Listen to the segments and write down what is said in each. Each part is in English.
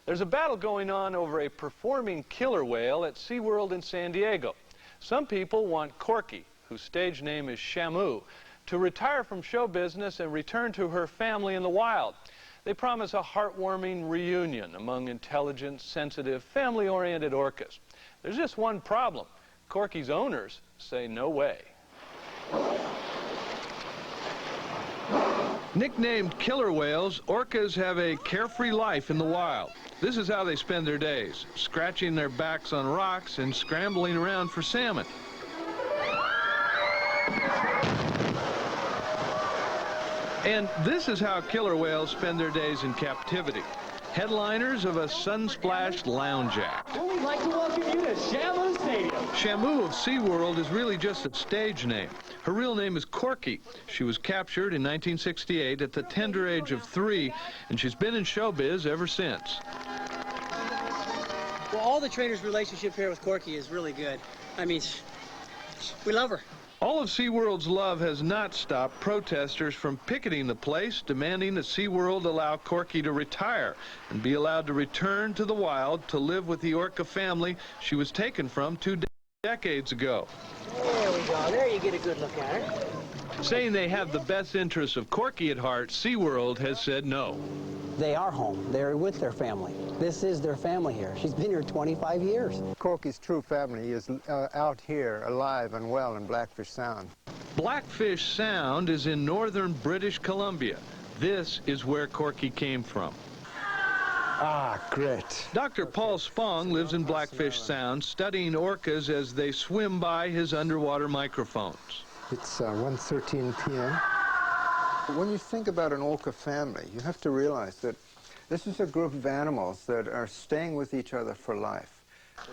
There's a battle going on over a performing killer whale at SeaWorld in San Diego. Some people want Corky, whose stage name is Shamu, to retire from show business and return to her family in the wild. They promise a heartwarming reunion among intelligent, sensitive, family-oriented orcas. There's just one problem. Corky's owners say no way. Nicknamed killer whales, orcas have a carefree life in the wild. This is how they spend their days, scratching their backs on rocks and scrambling around for salmon. And this is how killer whales spend their days in captivity. Headliners of a sun-splashed lounge act. Well, we'd like to welcome you to Shamu Stadium. Shamu of SeaWorld is really just a stage name. Her real name is Corky. She was captured in 1968 at the tender age of 3, and she's been in showbiz ever since. Well, all the trainers' relationship here with Corky is really good. I mean, we love her. All of SeaWorld's love has not stopped protesters from picketing the place, demanding that SeaWorld allow Corky to retire and be allowed to return to the wild to live with the orca family she was taken from 2 decades ago. There we go. There you get a good look at her. Saying they have the best interests of Corky at heart, SeaWorld has said no. They are home. They're with their family. This is their family here. She's been here 25 years. Corky's true family is out here, alive and well in Blackfish Sound. Blackfish Sound is in northern British Columbia. This is where Corky came from. Ah, great. Dr. Paul Spong lives in Blackfish Sound, studying orcas as they swim by his underwater microphones. It's 1:13 p.m. When you think about an orca family, you have to realize that this is a group of animals that are staying with each other for life.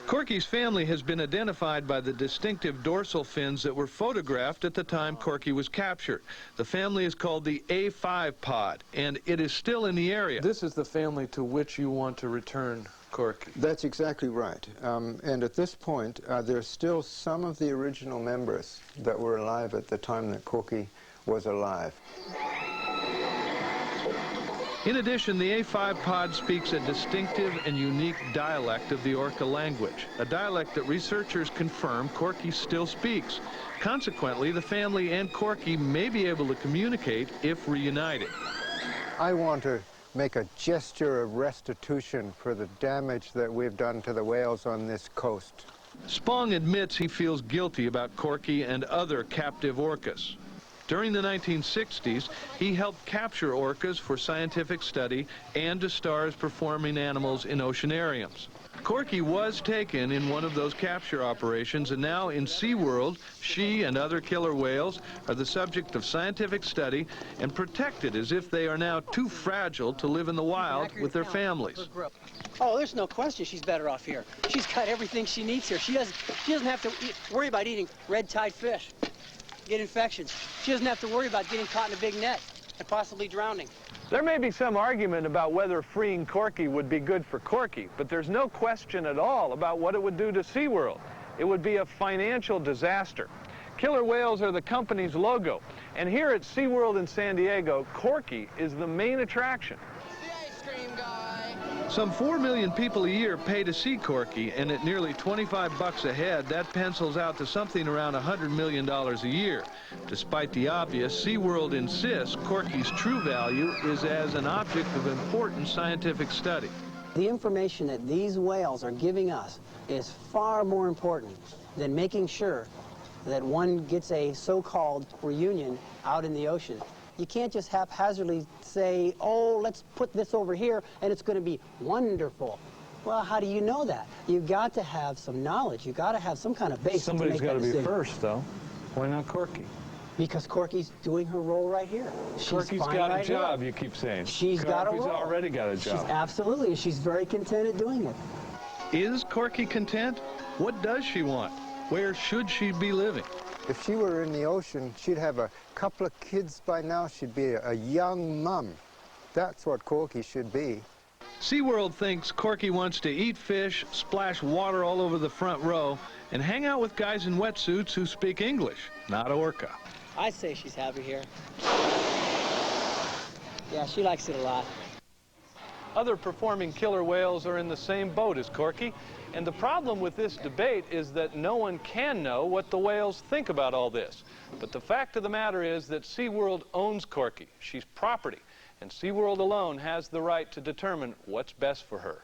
Corky's family has been identified by the distinctive dorsal fins that were photographed at the time Corky was captured. The family is called the A5 pod, and it is still in the area. This is the family to which you want to return Corky. That's exactly right. And at this point, there's still some of the original members that were alive at the time that Corky was alive. In addition, the A5 pod speaks a distinctive and unique dialect of the orca language, a dialect that researchers confirm Corky still speaks. Consequently, the family and Corky may be able to communicate if reunited. I want to make a gesture of restitution for the damage that we've done to the whales on this coast. Spong admits he feels guilty about Corky and other captive orcas. During the 1960s, he helped capture orcas for scientific study and to star as performing animals in oceanariums. Corky was taken in one of those capture operations, and now in SeaWorld, she and other killer whales are the subject of scientific study and protected as if they are now too fragile to live in the wild with their families. Oh, there's no question she's better off here. She's got everything she needs here. She doesn't have to worry about eating red-tide fish, get infections. She doesn't have to worry about getting caught in a big net and possibly drowning. There may be some argument about whether freeing Corky would be good for Corky, but there's no question at all about what it would do to SeaWorld. It would be a financial disaster. Killer whales are the company's logo, and here at SeaWorld in San Diego, Corky is the main attraction. The ice cream guy. Some 4 million people a year pay to see Corky, and at nearly 25 bucks a head, that pencils out to something around $100 million a year. Despite the obvious, SeaWorld insists Corky's true value is as an object of important scientific study. The information that these whales are giving us is far more important than making sure that one gets a so-called reunion out in the ocean. You can't just haphazardly say, oh, let's put this over here and it's going to be wonderful. Well, how do you know that? You've got to have some knowledge. You've got to have some kind of basis to make that decision. Somebody's got to be first, though. Why not Corky? Because Corky's doing her role right here. Corky's got a job, you keep saying. She's got a role. Corky's already got a job. Absolutely, and she's very content at doing it. Is Corky content? What does she want? Where should she be living? If she were in the ocean, she'd have a couple of kids by now. She'd be a young mum. That's what Corky should be. SeaWorld thinks Corky wants to eat fish, splash water all over the front row, and hang out with guys in wetsuits who speak English, not orca. I say she's happy here. Yeah, she likes it a lot. Other performing killer whales are in the same boat as Corky, and the problem with this debate is that no one can know what the whales think about all this. But the fact of the matter is that SeaWorld owns Corky. She's property, and SeaWorld alone has the right to determine what's best for her.